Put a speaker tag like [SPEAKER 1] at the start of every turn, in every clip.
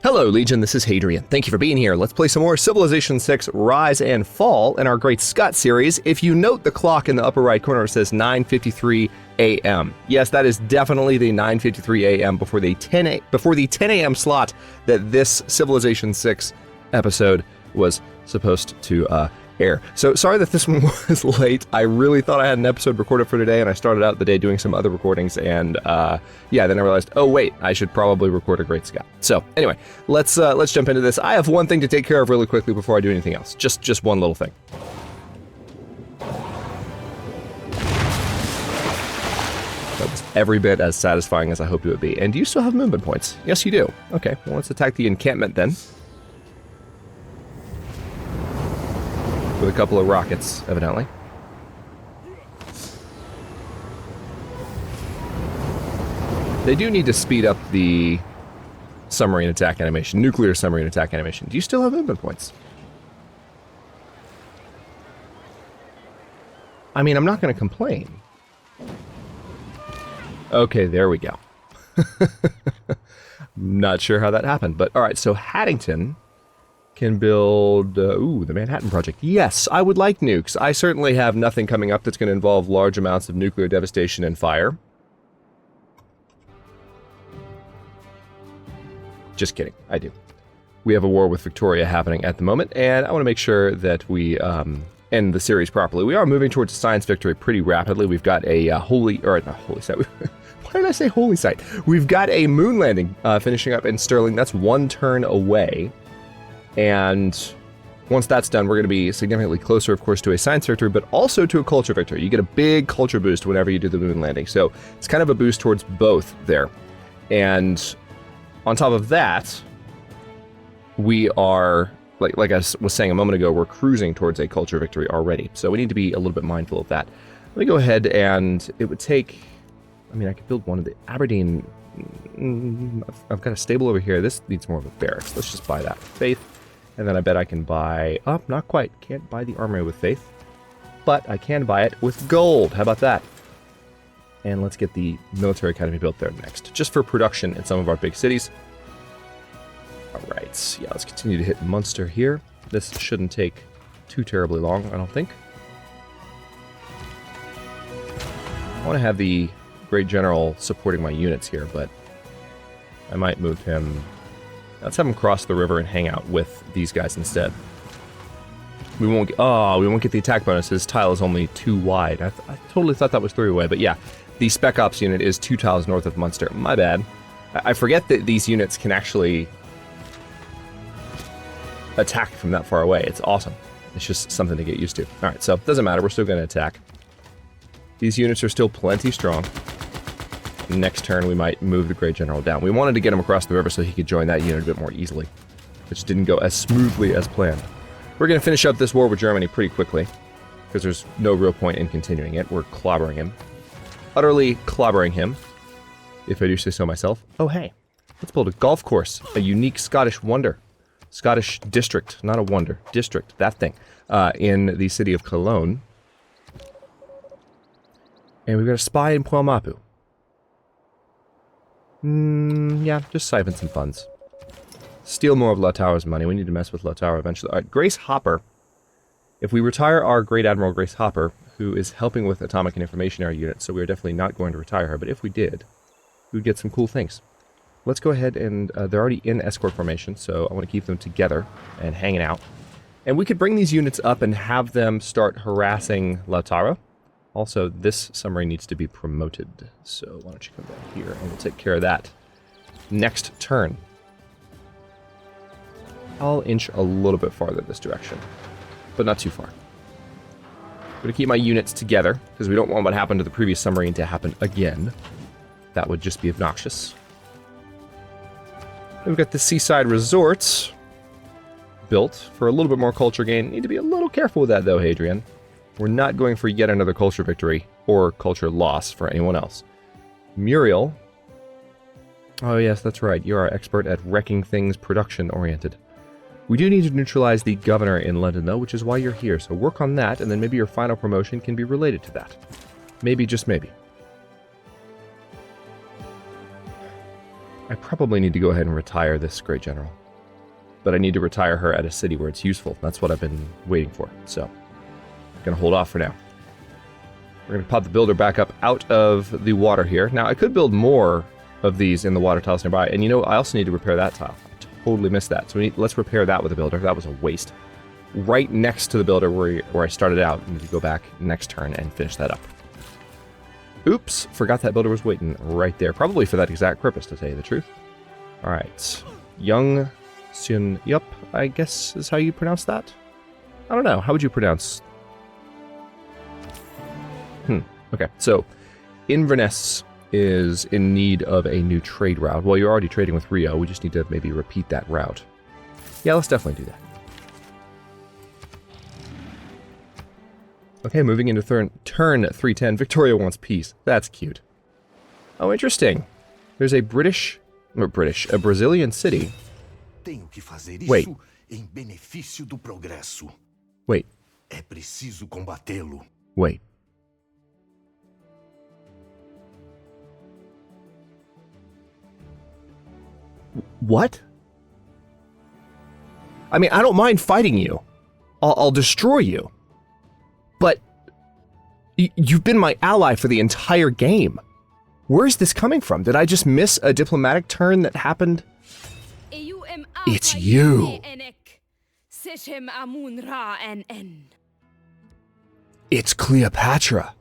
[SPEAKER 1] Hello, Legion, this is Hadrian. Thank you for being here. Let's play some more Civilization 6 Rise and Fall in our Great SCOT series. If you note the clock in the upper right corner, it says 9:53 a.m. Yes, that is definitely the 9:53 a.m. before the 10 a.m. slot that this Civilization 6 episode was supposed to air. So sorry that this one was late. I really thought I had an episode recorded for today, and I started out the day doing some other recordings, and then I realized, oh wait, I should probably record a Great SCOT. So anyway, let's jump into this. I have one thing to take care of really quickly before I do anything else. Just one little thing. That was every bit as satisfying as I hoped it would be. And do you still have movement points? Yes, you do. Okay, well, let's attack the encampment then. With a couple of rockets, evidently. They do need to speed up the submarine attack animation, nuclear submarine attack animation. Do you still have movement points? I mean, I'm not going to complain. Okay, there we go. Not sure how that happened, but all right, so Haddington can build, the Manhattan Project. Yes, I would like nukes. I certainly have nothing coming up that's going to involve large amounts of nuclear devastation and fire. Just kidding, I do. We have a war with Victoria happening at the moment, and I want to make sure that we end the series properly. We are moving towards a science victory pretty rapidly. We've got a not holy site. Why did I say holy site? We've got a moon landing finishing up in Stirling. That's one turn away. And once that's done, we're going to be significantly closer, of course, to a science victory, but also to a culture victory. You get a big culture boost whenever you do the moon landing. So it's kind of a boost towards both there. And on top of that, we are, like I was saying a moment ago, we're cruising towards a culture victory already. So we need to be a little bit mindful of that. Let me go ahead, and it would take, I could build one of the Aberdeen. I've got a stable over here. This needs more of a barracks. Let's just buy that with faith. And then I bet I can buy, not quite. Can't buy the armory with faith, but I can buy it with gold. How about that? And let's get the military academy built there next, just for production in some of our big cities. All right, yeah, let's continue to hit Munster here. This shouldn't take too terribly long, I don't think. I want to have the Great General supporting my units here, but I might move him. Let's have him cross the river and hang out with these guys instead. We won't get the attack bonus. His tile is only 2 wide. I totally thought that was 3 away, but yeah, the Spec Ops unit is 2 tiles north of Munster. My bad. I forget that these units can actually attack from that far away. It's awesome. It's just something to get used to. All right, so it doesn't matter. We're still going to attack. These units are still plenty strong. Next turn, we might move the Great General down. We wanted to get him across the river so he could join that unit a bit more easily, which didn't go as smoothly as planned. We're going to finish up this war with Germany pretty quickly, because there's no real point in continuing it. We're clobbering him. Utterly clobbering him, if I do say so myself. Oh, hey, let's build a golf course, a unique Scottish wonder. Scottish district, not a wonder. District, that thing, in the city of Cologne. And we've got a spy in Puelmapu. Yeah, just siphon some funds. Steal more of Lautau's money. We need to mess with Lautau eventually. All right, Grace Hopper. If we retire our Great Admiral Grace Hopper, who is helping with atomic and information area units, so we are definitely not going to retire her, but if we did, we'd get some cool things. Let's go ahead and, they're already in escort formation, so I want to keep them together and hanging out. And we could bring these units up and have them start harassing Lautaro. Also, this submarine needs to be promoted, so why don't you come down here and we'll take care of that next turn. I'll inch a little bit farther this direction, but not too far. I'm going to keep my units together, because we don't want what happened to the previous submarine to happen again. That would just be obnoxious. We've got the seaside resorts built for a little bit more culture gain. Need to be a little careful with that, though, Hadrian. We're not going for yet another culture victory or culture loss for anyone else. Muriel. Oh, yes, that's right. You're our expert at wrecking things production-oriented. We do need to neutralize the governor in London, though, which is why you're here. So work on that, and then maybe your final promotion can be related to that. Maybe, just maybe. I probably need to go ahead and retire this great general. But I need to retire her at a city where it's useful. That's what I've been waiting for. So, I'm going to hold off for now. We're going to pop the builder back up out of the water here. Now, I could build more of these in the water tiles nearby. And you know, I also need to repair that tile. I totally missed that. So let's repair that with a builder. That was a waste. Right next to the builder where I started out. I need to go back next turn and finish that up. Oops, forgot that builder was waiting right there. Probably for that exact purpose, to tell you the truth. Alright. Young Sun Yup, I guess is how you pronounce that? I don't know. How would you pronounce? Okay, so Inverness is in need of a new trade route. Well, you're already trading with Rio. We just need to maybe repeat that route. Yeah, let's definitely do that. Okay, moving into turn 310. Victoria wants peace. That's cute. Oh, interesting. There's a a Brazilian city. Wait. Wait. Wait. What? I mean, I don't mind fighting you. I'll destroy you. But you've been my ally for the entire game. Where is this coming from? Did I just miss a diplomatic turn that happened? It's you. It's Cleopatra.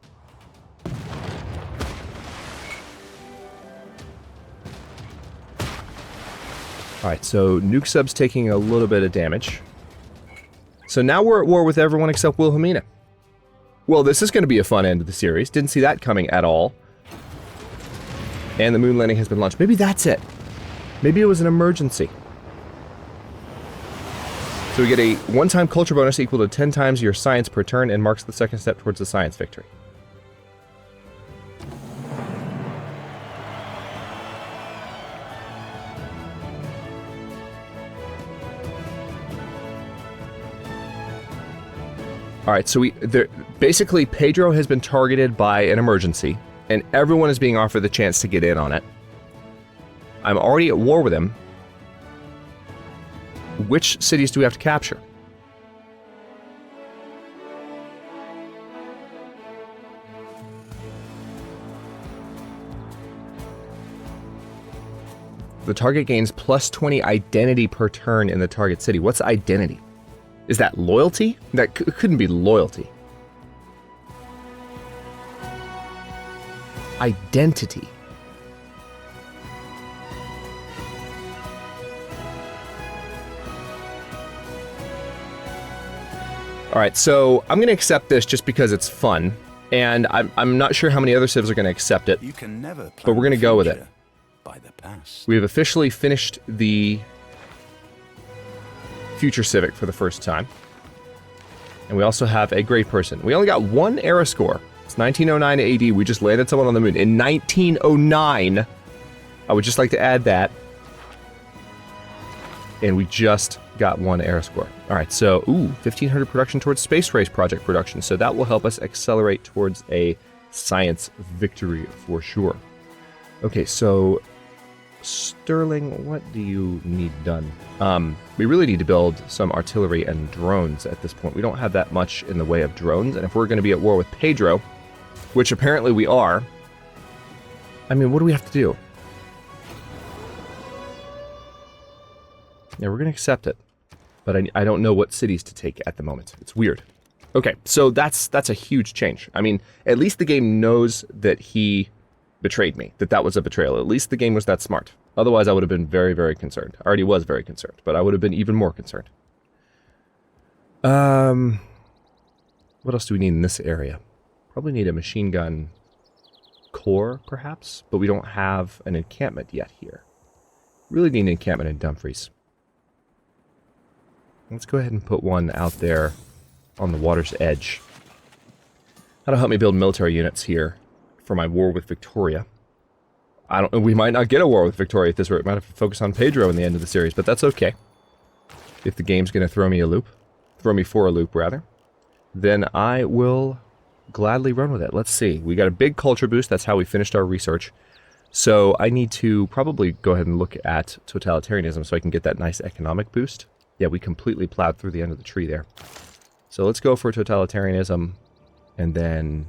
[SPEAKER 1] Alright, so Nuke Sub's taking a little bit of damage. So now we're at war with everyone except Wilhelmina. Well, this is going to be a fun end of the series. Didn't see that coming at all. And the moon landing has been launched. Maybe that's it. Maybe it was an emergency. So we get a one-time culture bonus equal to 10 times your science per turn and marks the second step towards the science victory. Alright, so basically Pedro has been targeted by an emergency, and everyone is being offered the chance to get in on it. I'm already at war with him. Which cities do we have to capture? The target gains plus 20 identity per turn in the target city. What's identity? Is that loyalty? That couldn't be loyalty. Identity. Alright, so I'm going to accept this just because it's fun. And I'm not sure how many other civs are going to accept it.
[SPEAKER 2] You can never
[SPEAKER 1] but we're going to go with it.
[SPEAKER 2] By the past.
[SPEAKER 1] We have officially finished the Future Civic for the first time. And we also have a great person. We only got one era score. It's 1909 AD. We just landed someone on the moon. In 1909, I would just like to add that. And we just got one era score. Alright, so, 1,500 production towards space race project production. So that will help us accelerate towards a science victory for sure. Okay, so Sterling, what do you need done? We really need to build some artillery and drones at this point. We don't have that much in the way of drones, and if we're going to be at war with Pedro, which apparently we are, I mean, what do we have to do? Yeah, we're going to accept it, but I don't know what cities to take at the moment. It's weird. Okay, so that's a huge change. I mean, at least the game knows that he betrayed me, that was a betrayal. At least the game was that smart. Otherwise, I would have been very, very concerned. I already was very concerned, but I would have been even more concerned. What else do we need in this area? Probably need a machine gun core, perhaps, but we don't have an encampment yet here. Really need an encampment in Dumfries. Let's go ahead and put one out there on the water's edge. That'll help me build military units here for my war with Victoria. We might not get a war with Victoria at this rate. We might have to focus on Pedro in the end of the series, but that's okay. If the game's going to throw me for a loop, rather, then I will gladly run with it. Let's see. We got a big culture boost. That's how we finished our research. So I need to probably go ahead and look at totalitarianism so I can get that nice economic boost. Yeah, we completely plowed through the end of the tree there. So let's go for totalitarianism, and then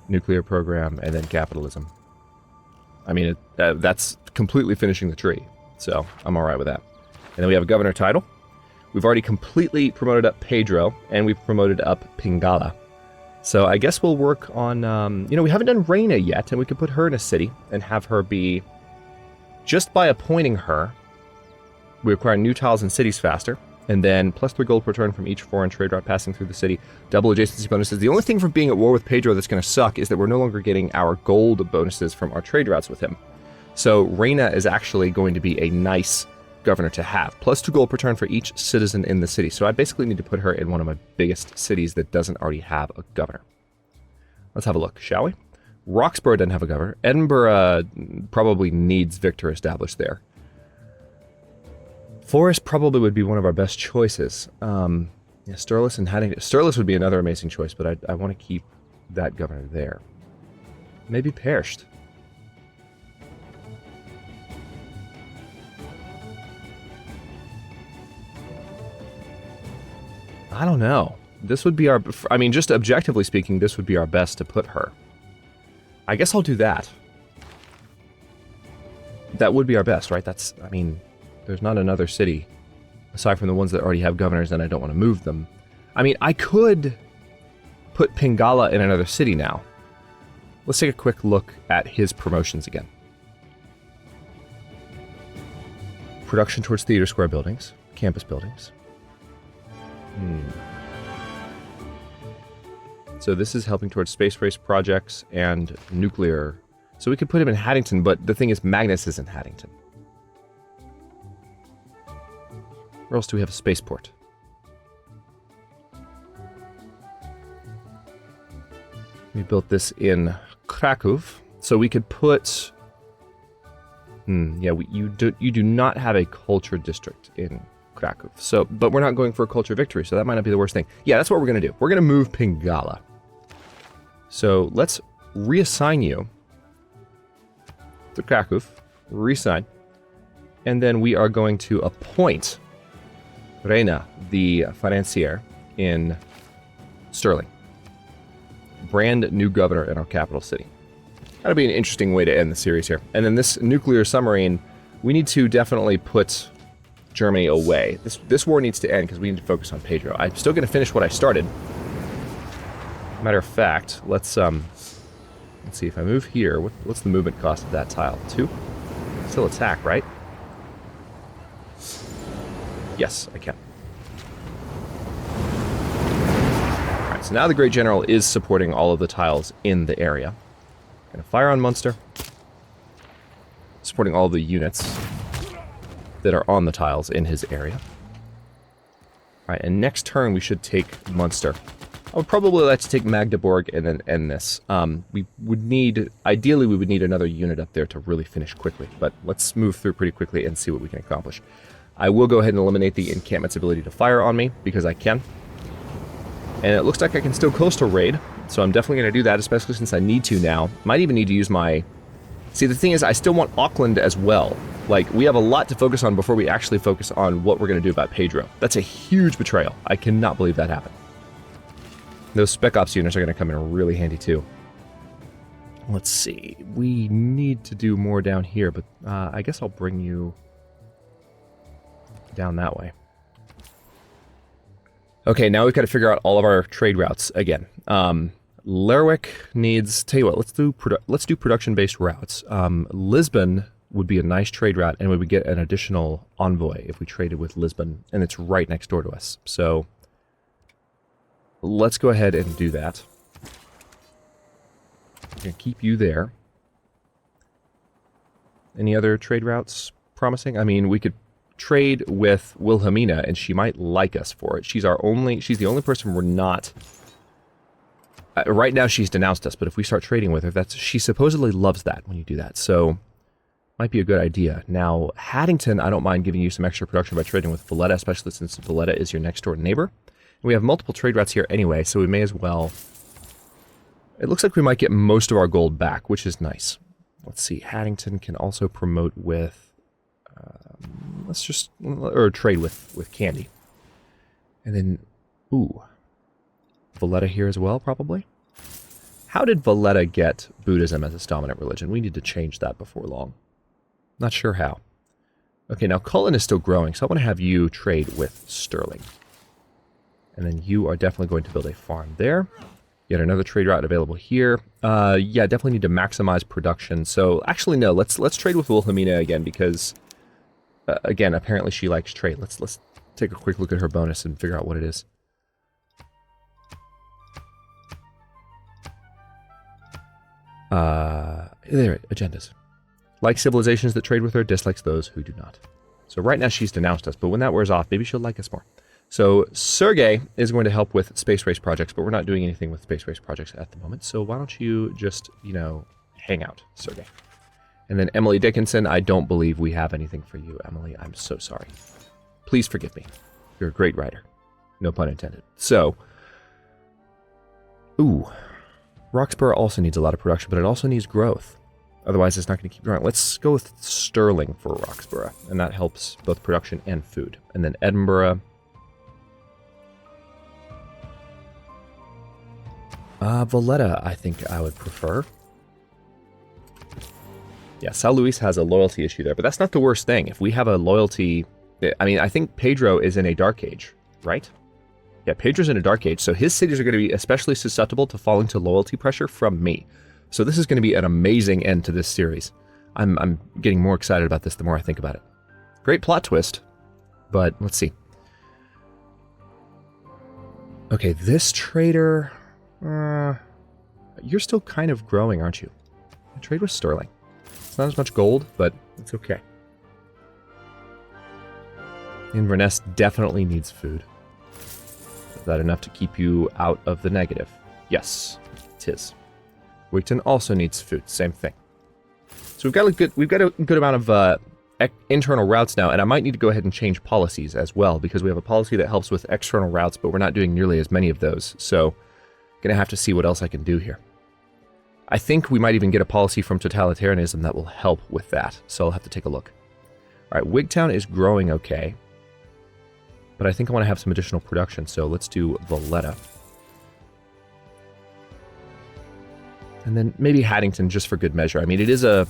[SPEAKER 1] nuclear program, and then capitalism. I mean, that's completely finishing the tree, so I'm all right with that. And then we have a governor title. We've already completely promoted up Pedro, and we've promoted up Pingala. So I guess we'll work on, we haven't done Reina yet, and we could put her in a city and have her be, just by appointing her, we acquire new tiles and cities faster, and then +3 gold per turn from each foreign trade route passing through the city, double adjacency bonuses. The only thing from being at war with Pedro that's going to suck is that we're no longer getting our gold bonuses from our trade routes with him. So Reina is actually going to be a nice governor to have. +2 gold per turn for each citizen in the city. So I basically need to put her in one of my biggest cities that doesn't already have a governor. Let's have a look, shall we? Roxborough doesn't have a governor. Edinburgh probably needs Victor established there. Forest probably would be one of our best choices. Yeah, Stirless and Haddington. Stirless would be another amazing choice, but I want to keep that governor there. Maybe Perished. I don't know. This would be our... I mean, just objectively speaking, this would be our best to put her. I guess I'll do that. That would be our best, right? That's... I mean... There's not another city, aside from the ones that already have governors, and I don't want to move them. I mean, I could put Pingala in another city now. Let's take a quick look at his promotions again. Production towards theater square buildings, campus buildings. So this is helping towards space race projects and nuclear. So we could put him in Haddington, but the thing is, Magnus is in Haddington. Where else do we have a spaceport? We built this in Krakow, so we could put... you do not have a culture district in Krakow. So, but we're not going for a culture victory, so that might not be the worst thing. Yeah, that's what we're going to do. We're going to move Pingala. So let's reassign you to Krakow, reassign, and then we are going to appoint Reina, the financier, in Sterling. Brand new governor in our capital city. That'll be an interesting way to end the series here. And then this nuclear submarine, we need to definitely put Germany away. This war needs to end because we need to focus on Pedro. I'm still going to finish what I started. Matter of fact, let's see if I move here. What's the movement cost of that tile? 2? Still attack, right? Yes, I can. Alright, so now the Great General is supporting all of the tiles in the area. Gonna fire on Munster. Supporting all the units that are on the tiles in his area. Alright, and next turn we should take Munster. I would probably like to take Magdeburg and then end this. We would need, ideally we would need another unit up there to really finish quickly, but let's move through pretty quickly and see what we can accomplish. I will go ahead and eliminate the encampment's ability to fire on me, because I can. And it looks like I can still coastal raid, so I'm definitely going to do that, especially since I need to now. Might even need to use my... See, the thing is, I still want Auckland as well. Like, we have a lot to focus on before we actually focus on what we're going to do about Pedro. That's a huge betrayal. I cannot believe that happened. Those Spec Ops units are going to come in really handy, too. Let's see. We need to do more down here, but I guess I'll bring you down that way. Okay, now we've got to figure out all of our trade routes again. Lerwick needs... Tell you what, let's do production-based routes. Lisbon would be a nice trade route, and we would get an additional envoy if we traded with Lisbon, and it's right next door to us. So let's go ahead and do that. I'm going to keep you there. Any other trade routes promising? I mean, we could trade with Wilhelmina, and she might like us for it. She's the only person we're not... right now she's denounced us, but if we start trading with her, she supposedly loves that when you do that, so might be a good idea. Now, Haddington, I don't mind giving you some extra production by trading with Valletta, especially since Valletta is your next door neighbor. And we have multiple trade routes here anyway, so we may as well... It looks like we might get most of our gold back, which is nice. Let's see. Haddington can also promote with... or trade with Candy. And then... Ooh. Valletta here as well, probably? How did Valletta get Buddhism as its dominant religion? We need to change that before long. Not sure how. Okay, now Cullen is still growing, so I want to have you trade with Sterling. And then you are definitely going to build a farm there. Yet another trade route available here. Yeah, definitely need to maximize production. So, actually, no, let's trade with Wilhelmina again, because, again, apparently she likes trade. Let's take a quick look at her bonus and figure out what it is. There, agendas. Likes civilizations that trade with her, dislikes those who do not. So right now she's denounced us, but when that wears off, maybe she'll like us more. So Sergey is going to help with space race projects, but we're not doing anything with space race projects at the moment. So why don't you just, hang out, Sergey. And then Emily Dickinson, I don't believe we have anything for you, Emily. I'm so sorry. Please forgive me. You're a great writer. No pun intended. So, Roxborough also needs a lot of production, but it also needs growth. Otherwise, it's not going to keep growing. Let's go with Sterling for Roxborough, and that helps both production and food. And then Edinburgh. Valletta, I think I would prefer. Yeah, São Luís has a loyalty issue there, but that's not the worst thing. If we have a loyalty... I mean, I think Pedro is in a dark age, right? Yeah, Pedro's in a dark age, so his cities are going to be especially susceptible to falling to loyalty pressure from me. So this is going to be an amazing end to this series. I'm getting more excited about this the more I think about it. Great plot twist, but let's see. Okay, this trader... you're still kind of growing, aren't you? Trade with Sterling. It's not as much gold, but it's okay. Inverness definitely needs food. Is that enough to keep you out of the negative? Yes, it is. Wigton also needs food. Same thing. So we've got a good amount of internal routes now, and I might need to go ahead and change policies as well, because we have a policy that helps with external routes, but we're not doing nearly as many of those. So, gonna have to see what else I can do here. I think we might even get a policy from Totalitarianism that will help with that. So I'll have to take a look. All right, Wigtown is growing okay, but I think I want to have some additional production. So let's do Valletta. And then maybe Haddington, just for good measure. I mean, it's a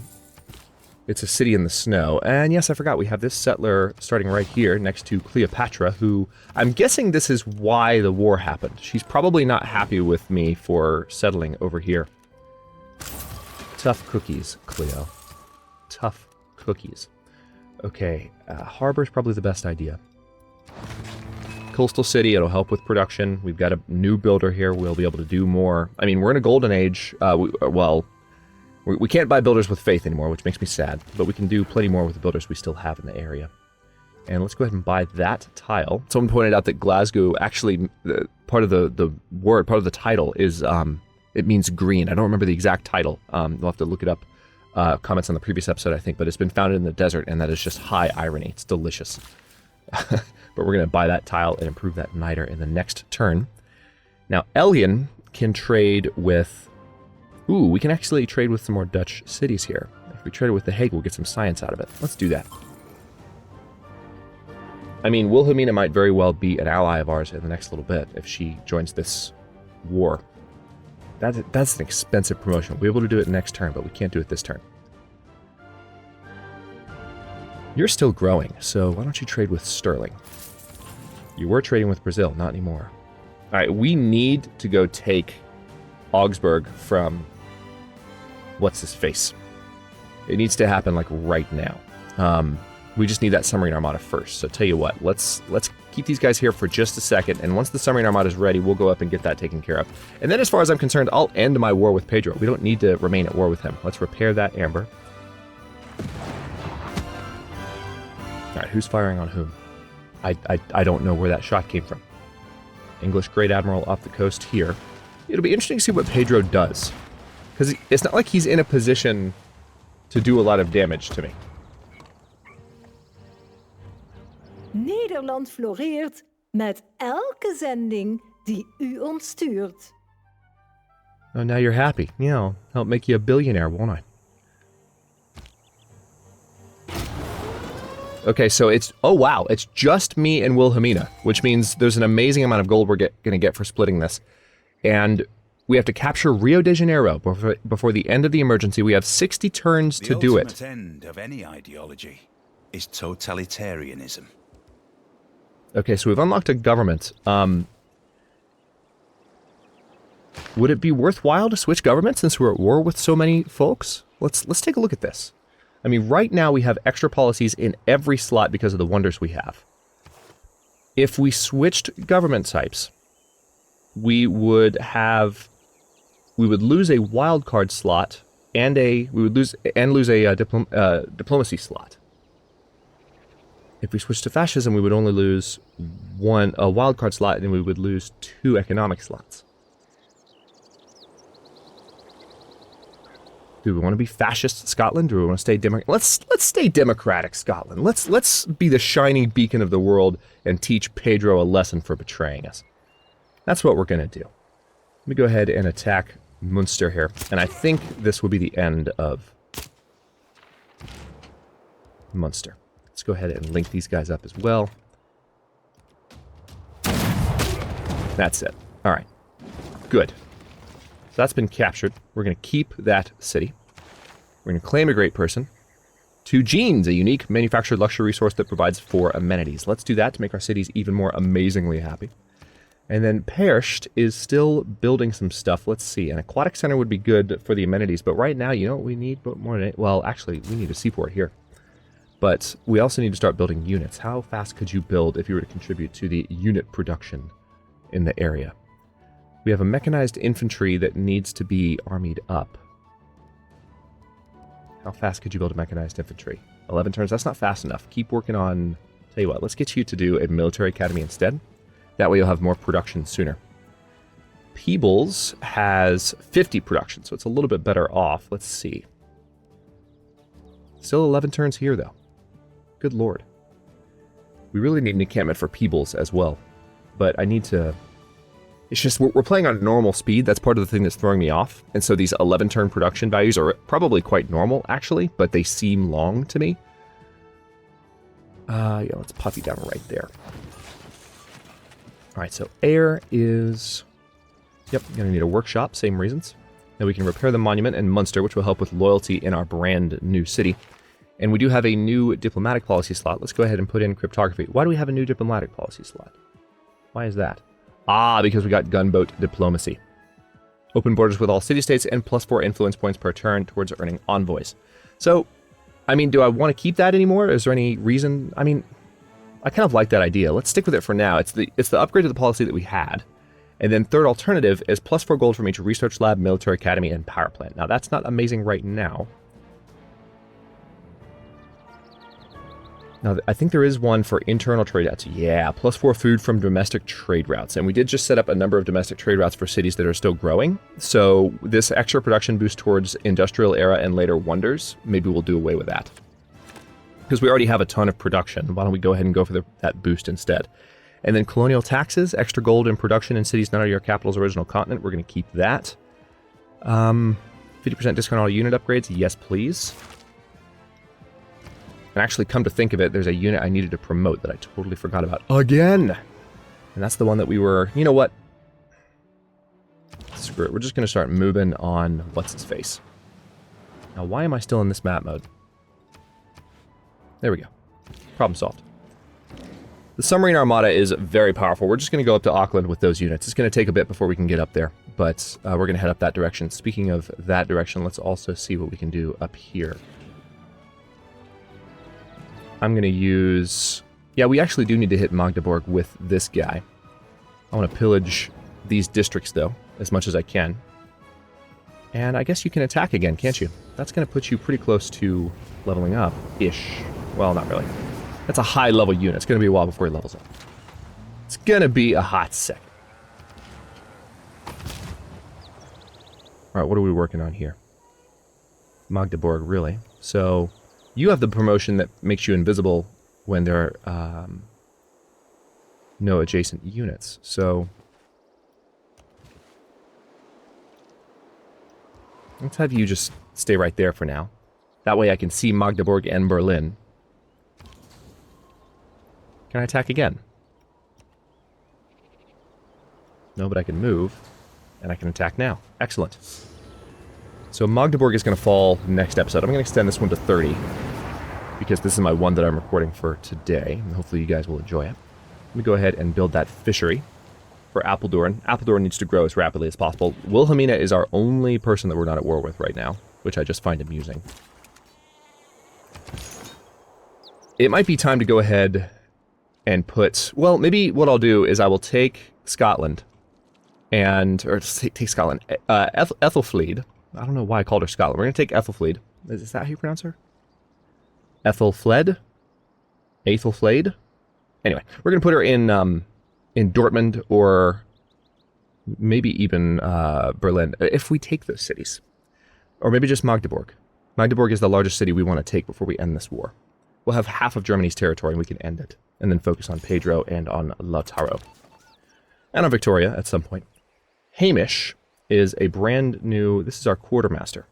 [SPEAKER 1] city in the snow. And yes, I forgot, we have this settler starting right here next to Cleopatra, who I'm guessing this is why the war happened. She's probably not happy with me for settling over here. Tough cookies, Cleo. Tough cookies. Okay, harbor's probably the best idea. Coastal city, it'll help with production. We've got a new builder here. We'll be able to do more. I mean, we're in a golden age. We can't buy builders with faith anymore, which makes me sad. But we can do plenty more with the builders we still have in the area. And let's go ahead and buy that tile. Someone pointed out that Glasgow, actually, part of the word, part of the title is, it means green. I don't remember the exact title. We'll have to look it up. Comments on the previous episode, I think. But it's been founded in the desert, and that is just high irony. It's delicious. But we're going to buy that tile and improve that niter in the next turn. Now, Elian can trade with... Ooh, we can actually trade with some more Dutch cities here. If we trade with The Hague, we'll get some science out of it. Let's do that. I mean, Wilhelmina might very well be an ally of ours in the next little bit if she joins this war. That's an expensive promotion. We'll be able to do it next turn, but we can't do it this turn. You're still growing, so why don't you trade with Sterling? You were trading with Brazil, not anymore. All right, we need to go take Augsburg from... What's his face? It needs to happen, like, right now. We just need that submarine armada first. So tell you what, let's keep these guys here for just a second, and once the submarine armada is ready, we'll go up and get that taken care of. And then as far as I'm concerned, I'll end my war with Pedro. We don't need to remain at war with him. Let's repair that amber. All right, who's firing on whom? I don't know where that shot came from. English Great Admiral off the coast here. It'll be interesting to see what Pedro does. Because it's not like he's in a position to do a lot of damage to me.
[SPEAKER 2] Nederland floreert met elke zending die u ons stuurt.
[SPEAKER 1] Oh, now you're happy. Yeah, I'll help make you a billionaire, won't I? Okay, so it's, oh wow, it's just me and Wilhelmina, which means there's an amazing amount of gold we're gonna get for splitting this. And we have to capture Rio de Janeiro before the end of the emergency. We have 60 turns to do it.
[SPEAKER 3] The ultimate end of any ideology is totalitarianism.
[SPEAKER 1] Okay, so we've unlocked a government. Would it be worthwhile to switch governments since we're at war with so many folks? Let's take a look at this. I mean, right now we have extra policies in every slot because of the wonders we have. If we switched government types, we would lose a wildcard slot and lose a diplomacy slot. If we switch to fascism, we would only lose a wildcard slot, and we would lose 2 economic slots. Do we want to be fascist Scotland, or do we want to stay democratic? Let's stay democratic Scotland. Let's be the shining beacon of the world and teach Pedro a lesson for betraying us. That's what we're gonna do. Let me go ahead and attack Munster here, and I think this will be the end of Munster. Let's go ahead and link these guys up as well. That's it. All right, good. So that's been captured. We're going to keep that city. We're going to claim a great person. 2 genes, a unique manufactured luxury resource that provides 4 amenities. Let's do that to make our cities even more amazingly happy. And then Perst is still building some stuff. Let's see. An aquatic center would be good for the amenities, but right now, you know what we need more? Well, actually, we need a seaport here. But we also need to start building units. How fast could you build if you were to contribute to the unit production in the area? We have a mechanized infantry that needs to be armied up. How fast could you build a mechanized infantry? 11 turns, that's not fast enough. Keep working on, tell you what, let's get you to do a military academy instead. That way you'll have more production sooner. Peebles has 50 production, so it's a little bit better off. Let's see. Still 11 turns here, though. Good lord. We really need an encampment for Peebles as well. But I need to... It's just, we're playing on normal speed. That's part of the thing that's throwing me off. And so these 11 turn production values are probably quite normal, actually, but they seem long to me. Yeah, let's pop you down right there. All right, so air is... Yep, gonna need a workshop, same reasons. Now we can repair the monument in Munster, which will help with loyalty in our brand new city. And we do have a new diplomatic policy slot. Let's go ahead and put in cryptography. Why do we have a new diplomatic policy slot? Why is that? Ah, because we got gunboat diplomacy. Open borders with all city-states and +4 influence points per turn towards earning envoys. So, I mean, do I want to keep that anymore? Is there any reason? I mean, I kind of like that idea. Let's stick with it for now. It's the upgrade to the policy that we had. And then third alternative is +4 gold from each research lab, military academy, and power plant. Now, that's not amazing right now. Now, I think there is one for internal trade routes. Yeah, +4 food from domestic trade routes. And we did just set up a number of domestic trade routes for cities that are still growing. So this extra production boost towards industrial era and later wonders, maybe we'll do away with that. Because we already have a ton of production. Why don't we go ahead and go for that boost instead? And then colonial taxes, extra gold in production in cities not on your capital's original continent. We're going to keep that. 50% discount on all unit upgrades. Yes, please. And actually, come to think of it, there's a unit I needed to promote that I totally forgot about again. And that's the one that we were... You know what? Screw it. We're just going to start moving on what's-his-face. Now, why am I still in this map mode? There we go. Problem solved. The submarine armada is very powerful. We're just going to go up to Auckland with those units. It's going to take a bit before we can get up there, but we're going to head up that direction. Speaking of that direction, let's also see what we can do up here. I'm going to use... Yeah, we actually do need to hit Magdeburg with this guy. I want to pillage these districts, though, as much as I can. And I guess you can attack again, can't you? That's going to put you pretty close to leveling up-ish. Well, not really. That's a high-level unit. It's going to be a while before he levels up. It's going to be a hot second. All right, what are we working on here? Magdeburg, really. So... You have the promotion that makes you invisible when there are no adjacent units. So let's have you just stay right there for now. That way I can see Magdeburg and Berlin. Can I attack again? No, but I can move, and I can attack now. Excellent. So Magdeburg is going to fall next episode. I'm going to extend this one to 30, because this is my one that I'm recording for today, and hopefully you guys will enjoy it. Let me go ahead and build that fishery for Apeldoorn. Apeldoorn needs to grow as rapidly as possible. Wilhelmina is our only person that we're not at war with right now, which I just find amusing. It might be time to go ahead and put... Well, maybe what I'll do is I will take Scotland and... Or take Scotland. Ethelfled. I don't know why I called her Scotland. We're going to take Ethelfled. Is that how you pronounce her? Ethelfled? Ethelfled? Anyway, we're going to put her in Dortmund or maybe even Berlin, if we take those cities. Or maybe just Magdeburg. Magdeburg is the largest city we want to take before we end this war. We'll have half of Germany's territory and we can end it. And then focus on Pedro and on Lautaro. And on Victoria at some point. Hamish is a brand new... This is our quartermaster.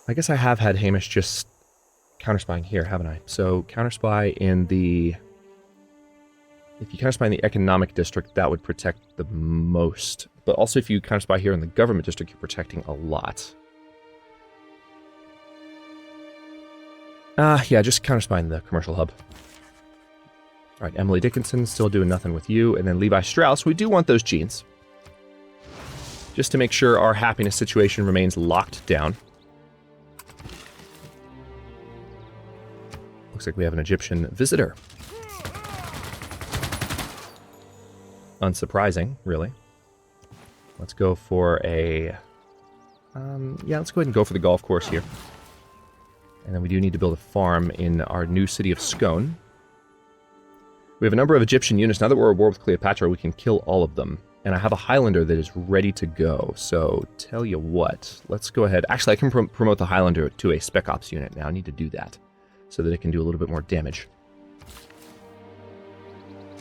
[SPEAKER 1] I guess I have had Hamish just counterspying here, haven't I? So counterspy in the... If you counterspy in the economic district, that would protect the most. But also if you counterspy here in the government district, you're protecting a lot. Yeah, just counterspy in the commercial hub. Alright, Emily Dickinson, still doing nothing with you. And then Levi Strauss, we do want those genes. Just to make sure our happiness situation remains locked down. Looks like we have an Egyptian visitor. Unsurprising, really. Let's go for a... yeah, let's go ahead and go for the golf course here. And then we do need to build a farm in our new city of Scone. We have a number of Egyptian units. Now that we're at war with Cleopatra, we can kill all of them. And I have a Highlander that is ready to go. So, tell you what, let's go ahead. Actually, I can promote the Highlander to a Spec Ops unit now. I need to do that so that it can do a little bit more damage.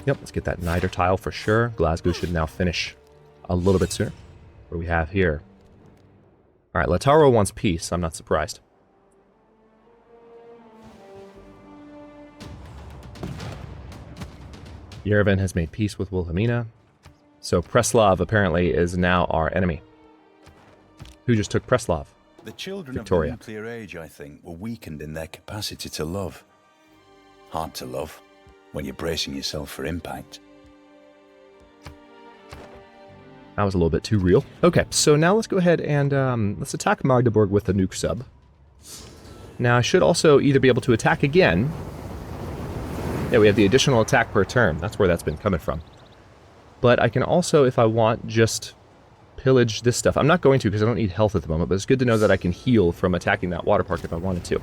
[SPEAKER 1] Yep, let's get that Niter tile for sure. Glasgow should now finish a little bit sooner. What do we have here? Alright, Lautaro wants peace. I'm not surprised. Yerevan has made peace with Wilhelmina. So Preslav apparently is now our enemy. Who just took Preslav?
[SPEAKER 3] The children
[SPEAKER 1] Victoria.
[SPEAKER 3] of the nuclear age, I think, were weakened in their capacity to love. Hard to love when you're bracing yourself for impact.
[SPEAKER 1] That was a little bit too real. Okay, so now let's go ahead and let's attack Magdeburg with the nuke sub. Now I should also either be able to attack again. Yeah, we have the additional attack per turn. That's where that's been coming from. But I can also, if I want, just pillage this stuff. I'm not going to because I don't need health at the moment, but it's good to know that I can heal from attacking that water park if I wanted to.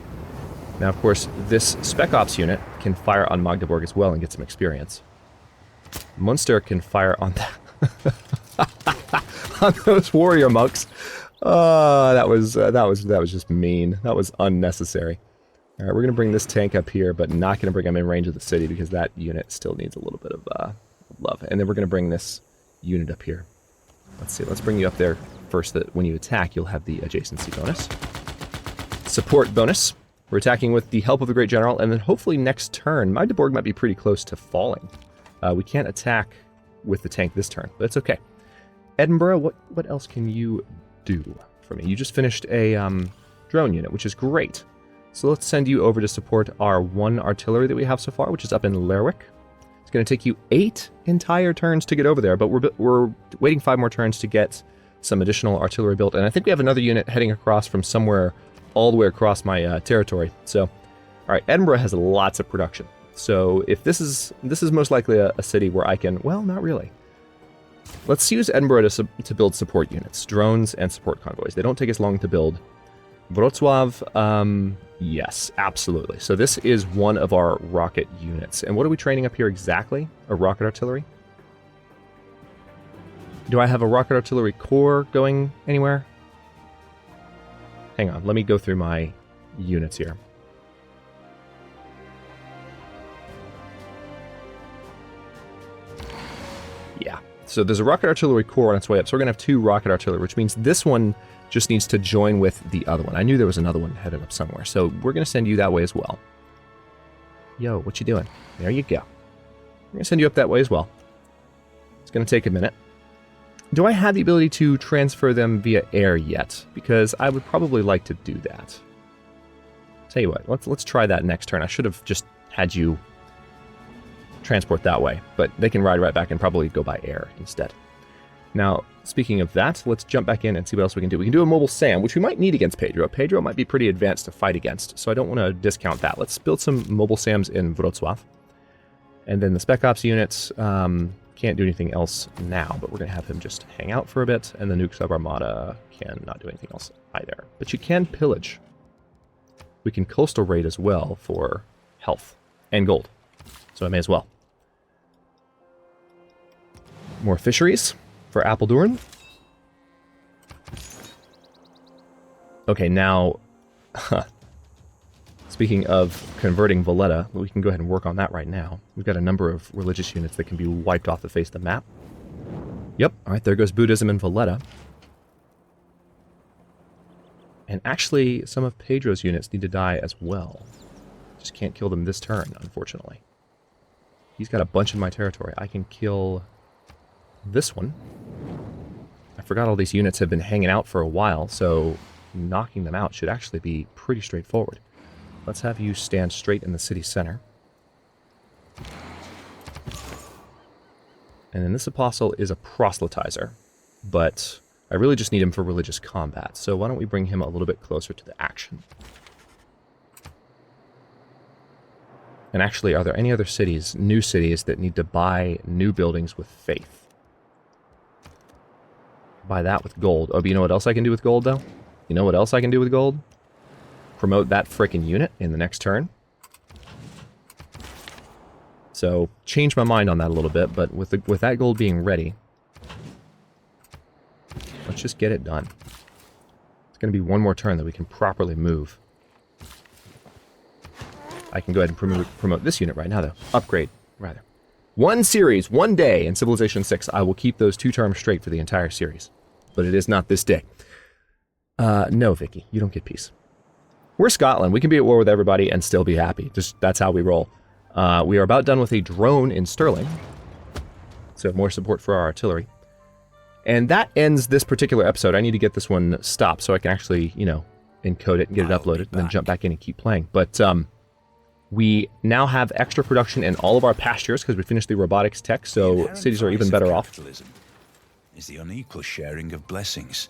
[SPEAKER 1] Now, of course, this Spec Ops unit can fire on Magdeburg as well and get some experience. Munster can fire on that on those warrior monks. That was just mean. That was unnecessary. All right, we're gonna bring this tank up here, but not gonna bring him in range of the city because that unit still needs a little bit of love. And then we're gonna bring this unit up here. Let's see. Let's bring you up there first. That when you attack, you'll have the adjacency bonus, support bonus. We're attacking with the help of the Great General, and then hopefully next turn, Magdeburg might be pretty close to falling. We can't attack with the tank this turn, but it's okay. Edinburgh, what else can you do for me? You just finished a drone unit, which is great. So let's send you over to support our one artillery that we have so far, which is up in Lerwick. It's going to take you 8 entire turns to get over there, but we're waiting 5 more turns to get some additional artillery built, and I think we have another unit heading across from somewhere all the way across my territory. So, all right, Edinburgh has lots of production. So if this is most likely a city where I can, well, not really. Let's use Edinburgh to build support units, drones and support convoys. They don't take as long to build. Wrocław, yes, absolutely. So this is one of our rocket units. And what are we training up here exactly? A rocket artillery? Do I have a rocket artillery corps going anywhere? Hang on, let me go through my units here. Yeah, so there's a rocket artillery corps on its way up, so we're going to have 2 rocket artillery, which means this one just needs to join with the other one. I knew there was another one headed up somewhere, so we're going to send you that way as well. Yo, what you doing? There you go. I'm going to send you up that way as well. It's going to take a minute. Do I have the ability to transfer them via air yet? Because I would probably like to do that. Tell you what, let's try that next turn. I should have just had you transport that way, but they can ride right back and probably go by air instead. Now, speaking of that, let's jump back in and see what else we can do. We can do a mobile SAM, which we might need against Pedro. Pedro might be pretty advanced to fight against, so I don't want to discount that. Let's build some mobile SAMs in Wrocław. And then the Spec Ops units can't do anything else now, but we're going to have him just hang out for a bit, and the Nuke Sub-Armada cannot do anything else either. But you can pillage. We can coastal raid as well for health and gold, so I may as well. More fisheries for Apeldoorn. Okay, now, speaking of converting Valletta, we can go ahead and work on that right now. We've got a number of religious units that can be wiped off the face of the map. Yep, alright, there goes Buddhism in Valletta. And actually, some of Pedro's units need to die as well. Just can't kill them this turn, unfortunately. He's got a bunch in my territory. I can kill this one. I forgot all these units have been hanging out for a while, so knocking them out should actually be pretty straightforward. Let's have you stand straight in the city center. And then this apostle is a proselytizer, but I really just need him for religious combat, so why don't we bring him a little bit closer to the action. And actually, are there any other cities, new cities, that need to buy new buildings with faith? Buy that with gold. Oh, but you know what else I can do with gold, though? You know what else I can do with gold? Promote that frickin' unit in the next turn. So, change my mind on that a little bit, but with that gold being ready, let's just get it done. It's going to be one more turn that we can properly move. I can go ahead and promote this unit right now, though. Upgrade, rather. One series, one day in Civilization 6. I will keep those 2 terms straight for the entire series. But it is not this day. No, Vicky, you don't get peace. We're Scotland. We can be at war with everybody and still be happy. Just that's how we roll. We are about done with a drone in Stirling. So more support for our artillery. And that ends this particular episode. I need to get this one stopped so I can actually, you know, encode it and get it uploaded and then jump back in and keep playing. But we now have extra production in all of our pastures because we finished the robotics tech, so cities are even better off.
[SPEAKER 3] Is the unequal sharing of blessings.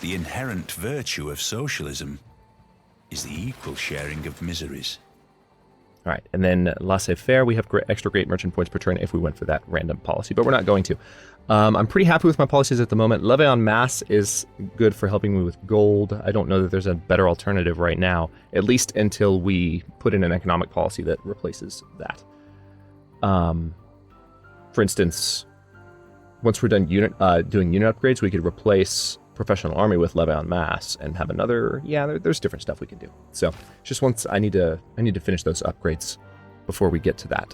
[SPEAKER 3] The inherent virtue of socialism is the equal sharing of miseries.
[SPEAKER 1] All right, and then laissez-faire, we have extra great merchant points per turn if we went for that random policy, but we're not going to. I'm pretty happy with my policies at the moment. Levy en masse is good for helping me with gold. I don't know that there's a better alternative right now, at least until we put in an economic policy that replaces that. For instance, once we're done doing unit upgrades, we could replace professional army with levy en masse and have another. Yeah, there's different stuff we can do. So just once I need to finish those upgrades before we get to that.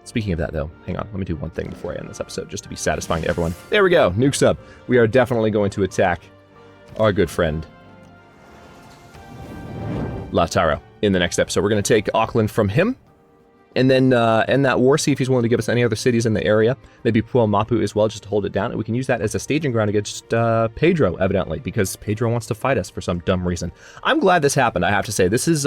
[SPEAKER 1] Speaking of that, though, hang on. Let me do one thing before I end this episode, just to be satisfying to everyone. There we go. Nuke sub. We are definitely going to attack our good friend Lautaro in the next episode. We're going to take Auckland from him, and then end that war, see if he's willing to give us any other cities in the area. Maybe Puamapu as well, just to hold it down. And we can use that as a staging ground against Pedro, evidently, because Pedro wants to fight us for some dumb reason. I'm glad this happened, I have to say. This is...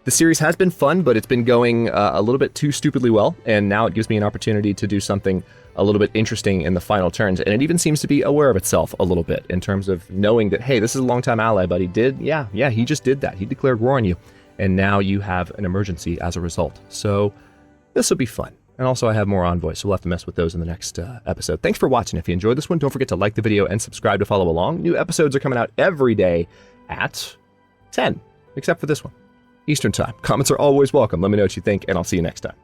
[SPEAKER 1] the series has been fun, but it's been going a little bit too stupidly well, and now it gives me an opportunity to do something a little bit interesting in the final turns, and it even seems to be aware of itself a little bit in terms of knowing that, hey, this is a long-time ally, but he just did that. He declared war on you, and now you have an emergency as a result. So this will be fun. And also I have more envoys, so we'll have to mess with those in the next episode. Thanks for watching. If you enjoyed this one, don't forget to like the video and subscribe to follow along. New episodes are coming out every day at 10, except for this one. Eastern time. Comments are always welcome. Let me know what you think, and I'll see you next time.